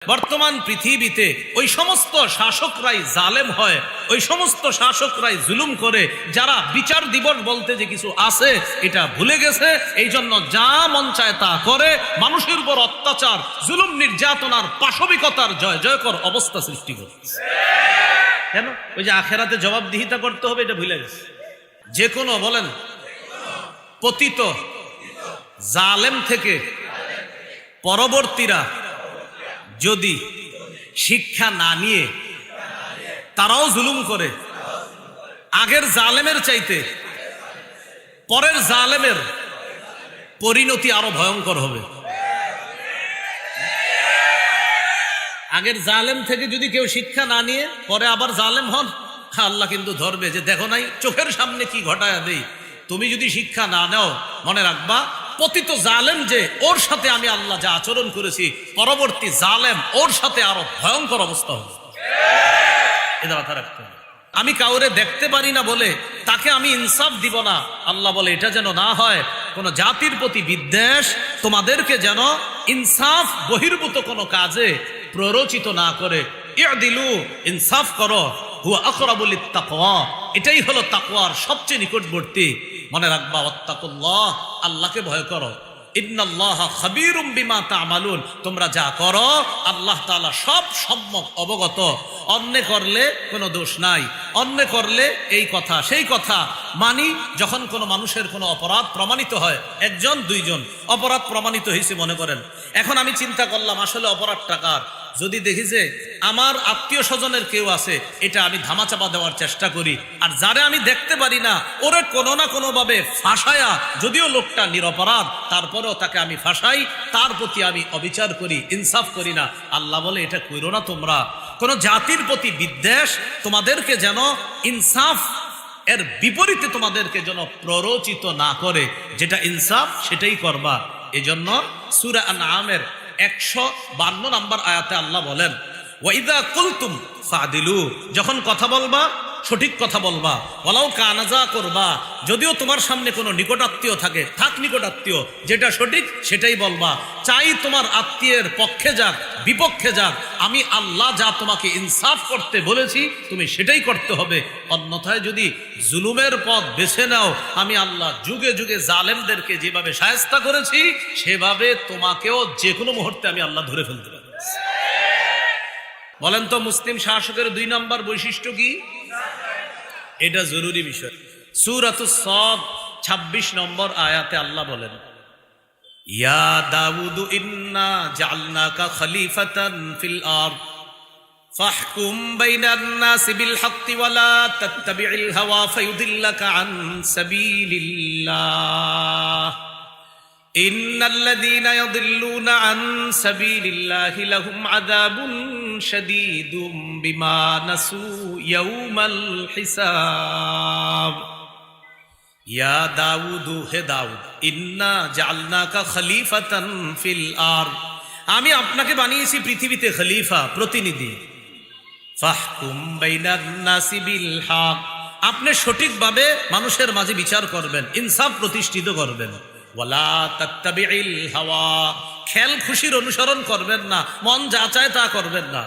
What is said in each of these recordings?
বর্তমান পৃথিবীতে ওই সমস্ত শাসকরাই জালেম হয়, ওই সমস্ত শাসকরাই জুলুম করে, যারা বিচার দিবস বলতে যে কিছু আছে এটা ভুলে গেছে। এই জন্য যা মন চায় তা করে, মানুষের উপর অত্যাচার, জুলুম, নির্যাতনার, পাশবিকতার জয় জয়কর অবস্থা সৃষ্টি করছে। কেন? ওই যে আখেরাতে জবাবদিহিতা করতে হবে এটা ভুলে গেছে। যে কোনো বলেন পতিত জালেম থেকে পরবর্তীরা যদি শিক্ষা না নিয়ে তারাও জুলুম করে, আগের জালেমের চাইতে পরের জালেমের পরিণতি আরো ভয়ঙ্কর হবে। আগের জালেম থেকে যদি কেউ শিক্ষা না নিয়ে পরে আবার জালেম হন, আল্লাহ কিন্তু ধরবে যে দেখো নাই চোখের সামনে কি ঘটায়া দেই। তুমি যদি শিক্ষা না নাও, মনে রাখবা পতিত জালেম যে ওর সাথে আমি আল্লাহ যা আচরণ করেছি, পরবর্তী জালেম ওর সাথে আরো ভয়ঙ্কর অবস্থা হবে। এটা মাথা রাখতে হবে। আমি কাউরে দেখতে পারি না বলে তাকে আমি ইনসাফ দিব না, আল্লাহ বলে এটা যেন না হয়। কোন জাতির প্রতি বিদ্বেষ তোমাদেরকে যেন ইনসাফ বহির্ভূত কোনো কাজে প্ররোচিত না করে। ইআদিলু, ইনসাফ করো, হুয়া আকরাবু লিত্তাকওয়া, এটাই হলো তাকওয়ার সবচেয়ে নিকটবর্তী। মনে রাখবা ওয়াত্তাকুল্লাহ, আল্লাহকে ভয় করো। ইন্নাল্লাহা খাবীরুম বিমা তা'মালুন, তোমরা যা করো আল্লাহ তাআলা সব সম্যক অবগত। অন্যায় করলে কোনো দোষ নাই, অন্যায় করলে এই কথা সেই কথা মানি। যখন কোনো মানুষের কোনো অপরাধ প্রমাণিত হয়, একজন দুইজন অপরাধ প্রমাণিত হয়েছে মনে করেন, এখন আমি চিন্তা করলাম আসলে অপরাধটা কার। যদি দেখি যে আমার আত্মীয় স্বজনের কেউ আছে, এটা আমি ধামাচাপা দেওয়ার চেষ্টা করি। আর যারা আমি দেখতে পারি না, ওরে কোনো না কোনো ভাবে ফাঁসায়া, যদিও লোকটা নিরপরাধ তারপরেও তাকে আমি ফাঁসাই, তার প্রতি আমি অবিচার করি, ইনসাফ করি না। আল্লাহ বলে এটা কইরো না তোমরা। কোন জাতির প্রতি বিদ্বেষ তোমাদেরকে যেন ইনসাফ এর বিপরীতে তোমাদেরকে যেন প্ররোচিত না করে, যেটা ইনসাফ সেটাই করবা। এজন্য সূরা আনআমের 152 নম্বর আয়াতে আল্লাহ বলেন, ওয়াইদা কুলতুম ফাদিলু, যখন কথা বলবা সঠিক কথা বলবা। ওয়ালাউ কানাজা করবা, যদিও তোমার সামনে কোনো নিকটাত্মীয় থাকে, থাক নিকটাত্মীয়, যেটা সঠিক সেটাই বলবা। চাই তোমার আত্মীয়ের পক্ষে যাক বিপক্ষে যাক, আমি আল্লাহ যা তোমাকে ইনসাফ করতে বলেছি তুমি সেটাই করতে হবে। অন্যথায় যদি জুলুমের পথ বেছে নাও, আমি আল্লাহ যুগে যুগে জালেমদেরকে যেভাবে শায়েস্তা করেছি, সেভাবে তোমাকেও যে কোনো মুহূর্তে আমি আল্লাহ ধরে ফেলতে পারি। বলেন তো মুসলিম শাসকের 2 নম্বর বৈশিষ্ট্য কি? এটা জরুরি বিষয়। সূরাতুস সাদ 26 নম্বর আয়াতে আল্লাহ বলেন, ইয়া দাউদু ইন্না জাআলনাকা খলিফাতান ফিল আরদ ফাহকুম বাইনান নাসি বিল হাক্কি ওয়া লা তাত্তাবি'ল হাওয়া ফায়ুদিল্লাকা আন সাবিলিল্লাহ ইন্নাল্লাযীনা ইয়াদিল্লুনা আন সাবিলিল্লাহি লাহুম আযাবুন শাদীদুম বিমা নাসু ইয়াউমাল হিসাব। ইয়া দাউদু, হে দাউদ, ইন্না জাআলনাকা খলিফাতান ফিল আরদ, আমি আপনাকে বানিয়েছি পৃথিবীতে খলিফা, প্রতিনিধি। ফাহকুম বাইনান নাসি বিল হক, আপনি সঠিকভাবে মানুষের মাঝে বিচার করবেন, ইনসাফ প্রতিষ্ঠিত করবেন। ওয়ালা তাত্তাবি'ল হাওয়া, খেল খুশির অনুসরণ করবেন না, মন যা চায় তা করবেন না।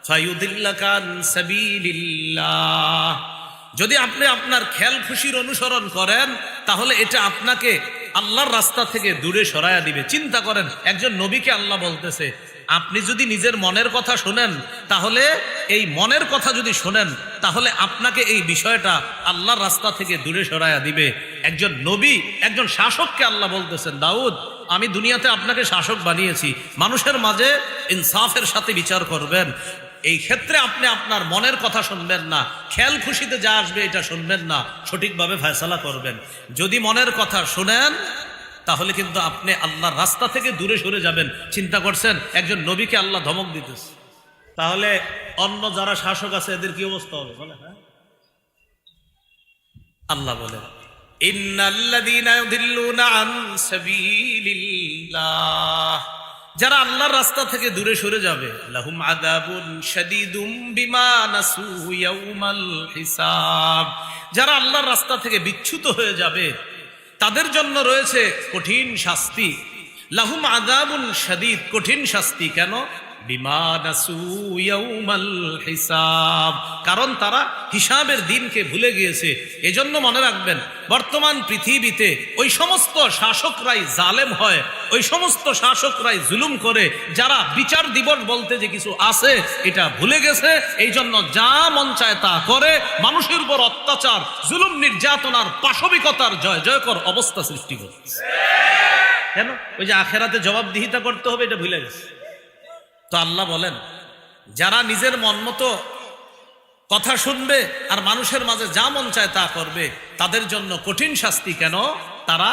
ফায়ুদিল্লাকা আন সাবিলিল্লাহ, যদি আপনি আপনার খেল খুশির অনুসরণ করেন তাহলে এটা আপনাকে আল্লাহর রাস্তা থেকে দূরে সরায়া দিবে। চিন্তা করেন, একজন নবীকে আল্লাহ বলতেছে আপনি যদি নিজের মনের কথা শোনেন, তাহলে এই মনের কথা যদি শোনেন তাহলে আপনাকে এই বিষয়টা আল্লাহর রাস্তা থেকে দূরে সরায়া দিবে। একজন নবী, একজন শাসককে আল্লাহ বলতেছেন, দাউদ, আমি দুনিয়াতে আপনাকে শাসক বানিয়েছি, মানুষের মাঝে ইনসাফের সাথে বিচার করবেন। এই ক্ষেত্রে আপনি আপনার মনের কথা শুনবেন না, খেয়াল খুশিতে যা আসবে এটা শুনবেন না, সঠিকভাবে ফয়সালা করবেন। যদি মনের কথা শুনেন তাহলে কিন্তু আপনি আল্লাহর রাস্তা থেকে দূরে সরে যাবেন। চিন্তা করছেন, একজন নবীকে আল্লাহ ধমক দিতেছে, তাহলে অন্য যারা শাসক আছে এদের কি অবস্থা হবে বলে? হ্যাঁ, আল্লাহ বলেন, ইন্নাল্লাযীনা ইউদিল্লুনা আন সাবিলিল্লাহ, যারা আল্লাহর রাস্তা থেকে দূরে সরে যাবে, লাহুম আযাবুন শাদীদুম বিমা নাসু ইয়াউমাল হিসাব, যারা আল্লাহর রাস্তা থেকে বিচ্যুত হয়ে যাবে তাদের জন্য রয়েছে কঠিন শাস্তি। লাহুম আযাবুন শাদীদ, কঠিন শাস্তি। কেন? বিমা নাসু ইয়াউমাল হিসাব, কারণ তারা হিসাবের দিনকে ভুলে গিয়েছে। এজন্য মনে রাখবেন, বর্তমান পৃথিবীতে ওই সমস্ত শাসকরাই জালেম হয়, ওই সমস্ত শাসকরাই জুলুম করে, যারা বিচার দিবস বলতে যে কিছু আছে এটা ভুলে গেছে। এই জন্য যা মন চায় তা করে, মানুষের উপর অত্যাচার, জুলুম, নির্যাতনার, পাশবিকতার জয় জয়কর অবস্থা সৃষ্টি করছে। কেন? ওই যে আখেরাতে জবাবদিহিতা করতে হবে, এটা ভুলে গেছে। তো আল্লাহ বলেন, যারা নিজের মন মতো কথা শুনবে আর মানুষের মাঝে যা মন চায় তা করবে, তাদের জন্য কঠিন শাস্তি। কেন? তারা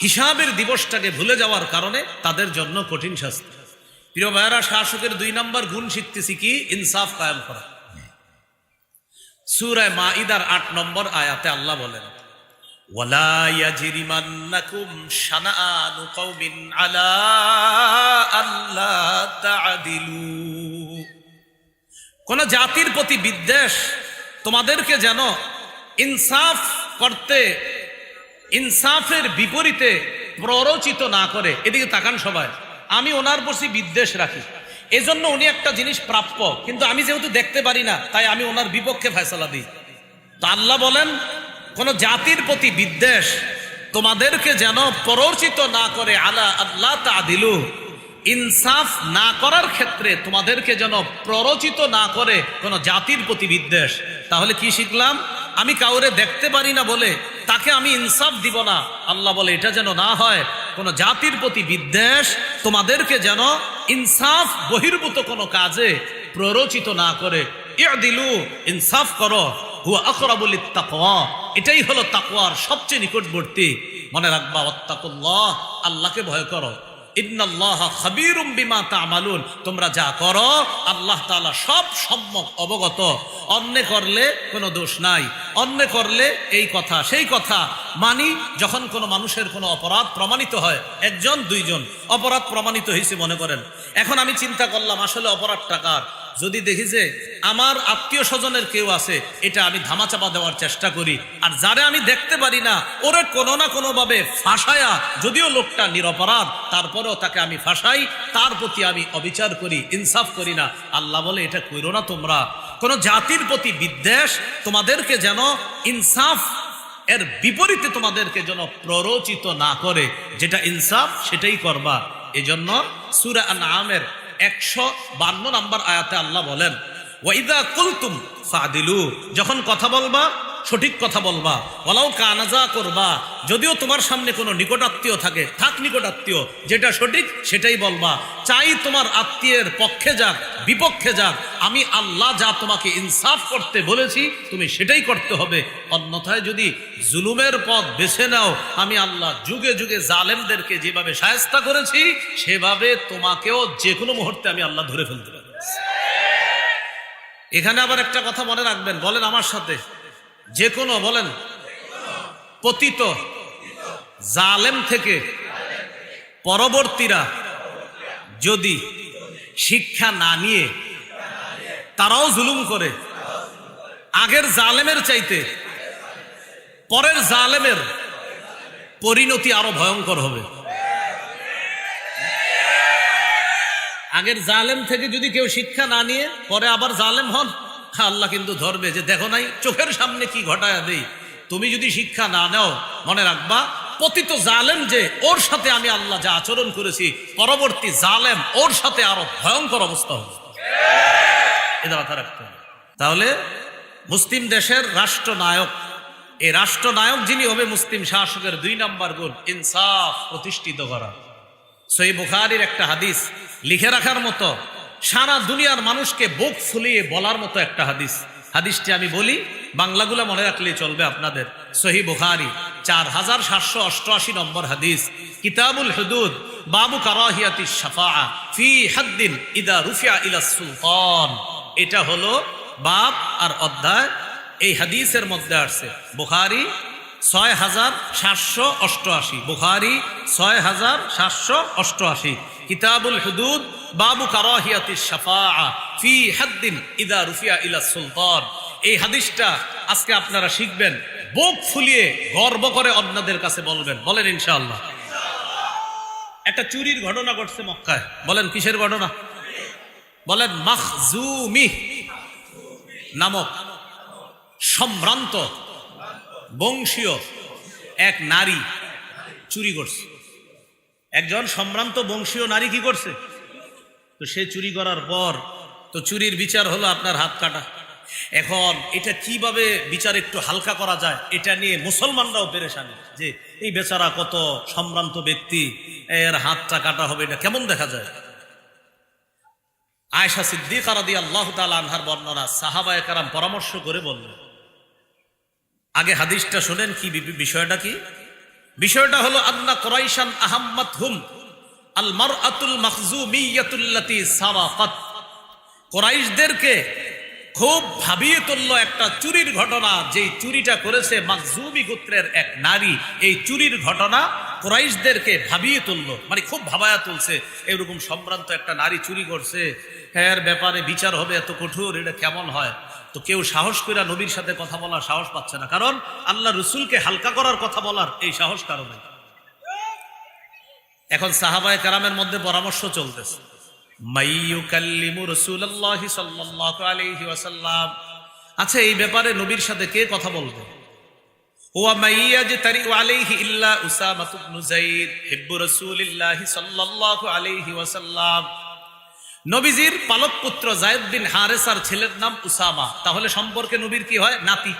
হিসাবের দিবসটাকে ভুলে যাওয়ার কারণে তাদের জন্য কঠিন শাস্তি। প্রিয় ভাইয়েরা, শাসকের 2 নম্বর গুণ শিখতেছি কি? ইনসাফ কায়েম করা। সূরা মাঈদার 8 নম্বর আয়াতে আল্লাহ বলেন, ওয়ালা ইয়াজরিমান্নাকুম শানাআনু কওমিন আলা আল্লা তা'দিলু, কোন জাতির প্রতি বিদ্বেষ তোমাদেরকে যেন ইনসাফ করতে, ইনসাফের বিপরীতে প্ররোচিত না করে। এদিকে তাকান সবাই, আমি ওনার প্রতি বিদ্বেষ রাখি, এজন্য উনি একটা জিনিস প্রাপ্য, কিন্তু আমি যেহেতু দেখতে পারি না, তাই আমি ওনার বিপক্ষে ফয়সালা দিই। তো আল্লাহ বলেন, কোন জাতির প্রতি বিদ্বেষ তোমাদেরকে যেন প্ররোচিত না করে, আলা আল্লাহ তা'দিলু, ইনসাফ না করার ক্ষেত্রে তোমাদেরকে যেন প্ররোচিত না করে কোন জাতির প্রতি বিদ্বেষ। তাহলে কি শিখলাম? আমি কাউরে দেখতে পারি না বলে তাকে আমি ইনসাফ দিব না। আল্লাহ বলে এটা যেন না হয়। কোন জাতির প্রতি বিদ্বেষ তোমাদেরকে যেন ইনসাফ বহির্ভূত কোনো কাজে প্ররোচিত না করে। ইদিলু, ইনসাফ করো, হুয়া আকরাবু লিত্তাকওয়া, এটাই হলো তাকওয়ার সবচেয়ে নিকটবর্তী। মনে রাখবা, ওয়াত্তাকুল্লাহ, আল্লাহকে ভয় করো। ইন্নাল্লাহা খাবীরুম বিমা তা'মালুন, তোমরা যা করো আল্লাহ তাআলা সব সম্যক অবগত। অন্যায় করলে কোনো দোষ নাই, অন্যায় করলে এই কথা সেই কথা মানি। যখন কোনো মানুষের কোনো অপরাধ প্রমাণিত হয়, 1 2 জন অপরাধ প্রমাণিত হয়েছে মনে করেন, এখন আমি চিন্তা করলাম আসলে অপরাধটা কার। যদি দেখি যে আমার আত্মীয় স্বজনের কেউ আছে, এটা আমি ধামাচাপা দেওয়ার চেষ্টা করি। আর যারা আমি দেখতে পারি না, ওরে কোনো না কোনো ভাবে ফাঁসায়া, যদিও লোকটা নিরপরাধ তারপরেও তাকে আমি ফাঁসাই, তার প্রতি আমি অবিচার করি, ইনসাফ করি না। আল্লাহ বলে এটা কইরো না তোমরা। কোন জাতির প্রতি বিদ্বেষ তোমাদেরকে যেন ইনসাফ এর বিপরীতে তোমাদেরকে যেন প্ররোচিত না করে, যেটা ইনসাফ সেটাই করবা। এজন্য সূরা আনআমের 152 নম্বর আয়াতে আল্লাহ বলেন, ওয়াইদা কুলতুম ফাদিলু, যখন কথা বলবা সঠিক কথা বলবা। ওয়ালাউ কানাজা করবা, যদিও তোমার সামনে কোনো নিকটাত্মীয় থাকে, থাক নিকটাত্মীয়, যেটা সঠিক সেটাই বলবা। চাই তোমার আত্মীয়ের পক্ষে যাক বিপক্ষে যাক, আমি আল্লাহ যা তোমাকে ইনসাফ করতে বলেছি তুমি সেটাই করতে হবে। অন্যথায় যদি জুলুমের পথ বেছে নাও, আমি আল্লাহ যুগে যুগে জালেমদেরকে যেভাবে শায়েস্তা করেছি, সেভাবে তোমাকেও যে কোনো মুহূর্তে আমি আল্লাহ ধরে ফেলতে পারি। এখানে আবার একটা কথা মনে রাখবেন, বলেন আমার সাথে, যে কোনো, বলেন, পতিত জালেম থেকে পরবর্তীরা যদি শিক্ষা না নিয়ে তারাও জুলুম করে, আগের জালেমের চাইতে পরের জালেমের পরিণতি আরো ভয়ঙ্কর হবে। আগের জালেম থেকে যদি কেউ শিক্ষা না নিয়ে পরে আবার জালেম হন, আল্লাহ কিন্তু ধরবে যে দেখো নাই, চোখের সামনে কি ঘটায়া দেই। তুমি যদি শিক্ষা না নাও, মনে রাখবা পতিত জালেম যে, ওর সাথে আমি আল্লাহ যা আচরণ করেছি, পরবর্তী জালেম ওর সাথে আরো ভয়ঙ্কর অবস্থা হবে। এটা মাথা রাখতে হবে। তাহলে মুসলিম দেশের রাষ্ট্রনায়ক, এই রাষ্ট্রনায়ক যিনি হবে, মুসলিম শাসকের 2 নম্বর গুণ ইনসাফ প্রতিষ্ঠিত করা। সহিহ বুখারীর একটা হাদিস লিখে রাখার মতো, সারা দুনিয়ার মানুষকে বুক ফুলিয়ে বলার মতো একটা হাদিস। হাদিসটি আমি বলি, বাংলাগুলা মনে রাখলেই চলবে আপনাদের। সহিহ বুখারী 4788 নম্বর হাদিস, কিতাবুল হুদুদ, বাবু কারাহিয়াতিশ শাফাআ ফি হাদ্দিন ইদা রুফিয়া ইলা সুলতান। এটা হলো বাব আর অধ্যায়, এই হাদিসের মধ্যে আসছে। বুখারী 6788, বুখারী 6788, কিতাবুল হুদুদ, বাবু কারাহিয়াতিশ শাফাআ ফি হাদ্দিন ইদা রুফিয়া ইলা সুলতান। এই হাদিসটা আজকে আপনারা শিখবেন, বুক ফুলিয়ে গর্ব করে অন্যদের কাছে বলবেন। বলেন ইনশাআল্লাহ। একটা চুরির ঘটনা ঘটছে মক্কায়। বলেন কিসের ঘটনা? বলেন মাখজুমি নামক সম্ভ্রান্ত বংশীয় এক নারী চুরি করছে। একজন সম্ভ্রান্ত বংশীয় নারী কি করছে? তো সে চুরি করার পর তো চুরির বিচার হলো আপনার হাত কাটা। এখন এটা কিভাবে বিচার একটু হালকা করা যায়, এটা নিয়ে মুসলমানরাও পেরেশান যে এই বেচারা কত সম্ভ্রান্ত ব্যক্তি, এর হাতটা কাটা হবে, এটা কেমন দেখা যায়। আয়েশা সিদ্দিকা রাদিয়াল্লাহু তাআলা আনহার বর্ণনা, সাহাবায়ে কেরাম পরামর্শ করে বললেন, আগে হাদিসটা শোনেন কি বিষয়টা কি। বিষয়টা হলো আন্না কুরাইশান আহাম্মাতহুম আল মারআতুল মাখজুমিয়াতুল্লাতী সারাকাত। কুরাইশদেরকে খুব ভাবিয়ে তুলল একটা চুরির ঘটনা, যেই চুরিটা করেছে মাখজুমি গোত্রের এক নারী। এই চুরির ঘটনা কুরাইশদেরকে ভাবিয়ে তুললো, মানে খুব ভাবায়া তুলছে। এরকম সম্ভ্রান্ত একটা নারী চুরি করছে, এর ব্যাপারে বিচার হবে এত কঠোর, এটা কেমন হয়। তো কেউ সাহস করে নবীর সাথে কথা বলার সাহস পাচ্ছে না, কারণ আল্লাহ রসুলকে হালকা করার কথা বলার এই সাহস কারো নাই। এখন সাহাবায়ে কেরামের মধ্যে পরামর্শ চলতেছে, মাইয়ুকাল্লিমু রাসূলুল্লাহি সাল্লাল্লাহু আলাইহি ওয়াসাল্লাম, আচ্ছা এই ব্যাপারে নবীর সাথে কে কথা বলবে। ওয়া মাইয়াজতারি আলাইহি ইল্লা উসামা ইবনে যায়েদ হিব্বু রাসূলিল্লাহি সাল্লাল্লাহু আলাইহি ওয়াসাল্লাম। নবীজির পালক পুত্র যায়েদ বিন হারেসার ছেলের নাম উসামা, তাহলে সম্পর্কে নবীর কি হয়? নাতি।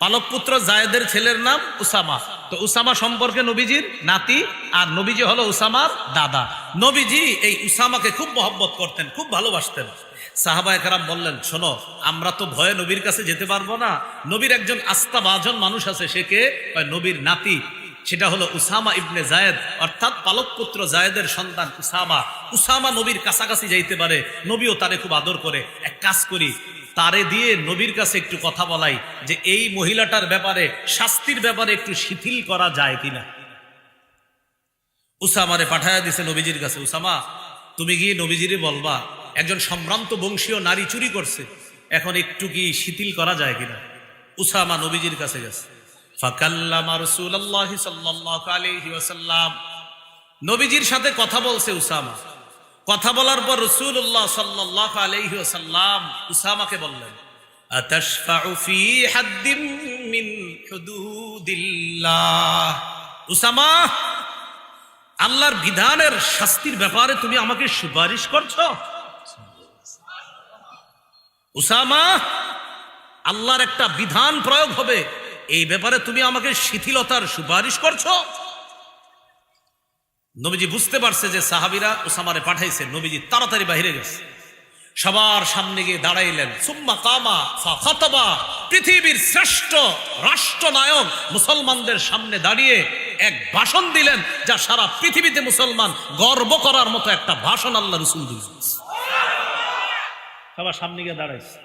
পালক পুত্র যায়েদের ছেলের নাম উসামা, তো উসামা সম্পর্কে নবীজির নাতি, আর নবীজি হলো উসামার দাদা। নবীজি এই উসামাকে খুব মহব্বত করতেন, খুব ভালোবাসতেন। সাহাবায়ে কেরাম বললেন, শোনো, আমরা তো ভয়ে নবীর কাছে যেতে পারবো না, নবীর একজন আস্থাভাজন মানুষ আছে, সে কে? নবীর নাতি, সেটা হলো উসামা ইবনে যায়েদ, অর্থাৎ পালক পুত্র যায়েদের সন্তান উসামা। উসামা নবীর কাছাকাছি যাইতে পারে, নবীও তারে খুব আদর করে। এক কাজ করি, তারে দিয়ে নবীর কাছে একটু কথা বলাই যে এই মহিলাটার ব্যাপারে, শাস্তির ব্যাপারে একটু শিথিল করা যায় কিনা। উসামারে পাঠায়া দিছে নবীজির কাছে, উসামা তুমি গিয়ে নবীজিরে বলবা একজন সম্ভ্রান্ত বংশীয় নারী চুরি করছে, এখন একটু কি শিথিল করা যায় কিনা। উসামা নবীজির কাছে গেছে, ফাকাল্লামা রাসূলুল্লাহি সাল্লাল্লাহু আলাইহি ওয়াসাল্লাম, নবীজির সাথে কথা বলছে উসামা। কথা বলার পর রাসূলুল্লাহ সাল্লাল্লাহু আলাইহি ওয়াসাল্লাম উসামাকে বললেন, আতাশফাউ ফি হাদ্দিম মিন হুদুদিল্লাহ। উসামা, আল্লাহর বিধানের শাস্তির ব্যাপারে তুমি আমাকে সুপারিশ করছো? উসামা, আল্লাহর একটা বিধান প্রয়োগ হবে, এই ব্যাপারে তুমি আমাকে শিথিলতার সুপারিশ করছো? নবীজি বুঝতে পারছে যে সাহাবীরা উসামারে পাঠাইছে, নবীজি তাড়াতাড়ি বাইরে গেছে, সবার সামনে গিয়ে দাঁড়াইলেন। সুম্মা কামা ফাখাতাবা, পৃথিবীর শ্রেষ্ঠ রাষ্ট্রনায়ক মুসলমানদের সামনে দাঁড়িয়ে এক ভাষণ দিলেন, যা সারা পৃথিবীতে মুসলমান গর্ব করার মতো একটা ভাষণ আল্লাহ রাসূল দিয়েছেন। সবার সামনে গিয়ে দাঁড়াইছে।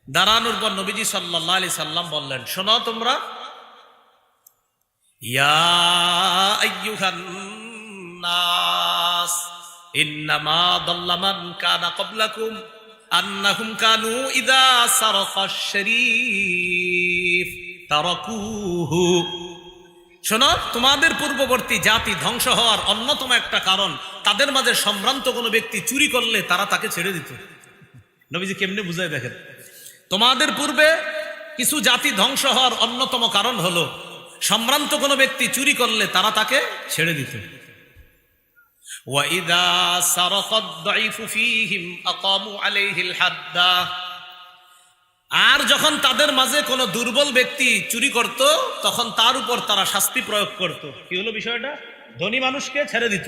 দাঁড়ানোর পর নবীজি সাল্লাল্লাহু আলাইহি সাল্লাম বললেন, শোনো তোমরা, ইয়া আইয়ুহান নাস ইন্নামা দাল্লা মান কানা ক্বাবলাকুম আন্নাহুম কানু ইযা সারাকাশ শরীফ তারাকুহু। শোনো, তোমাদের পূর্ববর্তী জাতি ধ্বংস হওয়ার অন্যতম একটা কারণ, তাদের মাঝে সম্ভ্রান্ত কোনো ব্যক্তি চুরি করলে তারা তাকে ছেড়ে দিত। নবীজি কেমনে বুঝায় দেখেন, তোমাদের পূর্বে কিছু জাতি ধ্বংস হওয়ার অন্যতম কারণ হলো সম্ভ্রান্ত কোনো ব্যক্তি চুরি করলে তারা তাকে ছেড়ে দিত। ওয়াইদা সারাকাদ দাঈফু ফীহিম আকামু আলাইহিল হাদ্দা, আর যখন তাদের মাঝে কোনো দুর্বল ব্যক্তি চুরি করত, তখন তার উপর তারা শাস্তি প্রয়োগ করত। কি হলো বিষয়টা? ধনী মানুষকে ছেড়ে দিত,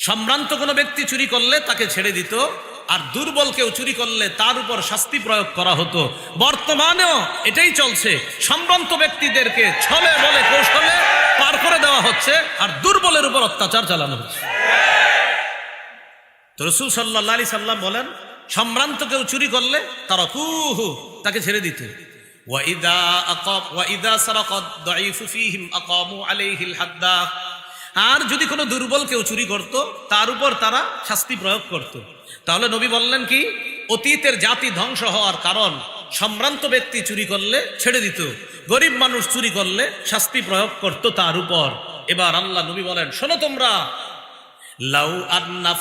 সম্ভ্রান্ত কোনো ব্যক্তি চুরি করলে তাকে ছেড়ে দিত, আর দুর্বল কেউ চুরি করলে তার উপর শাস্তি প্রয়োগ করা হতো। বর্তমানেও এটাই চলছে, সম্ভ্রান্ত ব্যক্তিদেরকে ছলে বলে কৌশলে পার করে দেওয়া হচ্ছে, আর দুর্বলের উপর অত্যাচার চালানো হচ্ছে। তো রাসূল সাল্লাল্লাহু আলাইহি সাল্লাম বলেন, সম্ভ্রান্ত কেউ চুরি করলে তারাকুহু, তাকে ছেড়ে দিতে। ওয়াইদা সারাকাদ দাঈফু ফীহিম আকামু আলাইহিল হাদ্দা, আর যদি কোনো দুর্বল কেউ চুরি করত, তার উপর তারা শাস্তি প্রয়োগ করত। তাহলে নবী বললেন কি, অতীতের জাতি ধ্বংস হওয়ার কারণ, সম্ভ্রান্ত ব্যক্তি চুরি করলে ছেড়ে দিত, গরিব মানুষ চুরি করলে শাস্তি প্রয়োগ করত তার উপর। এবার আল্লাহ নবী বলেন, শোনো তোমরা, লাউ আন্না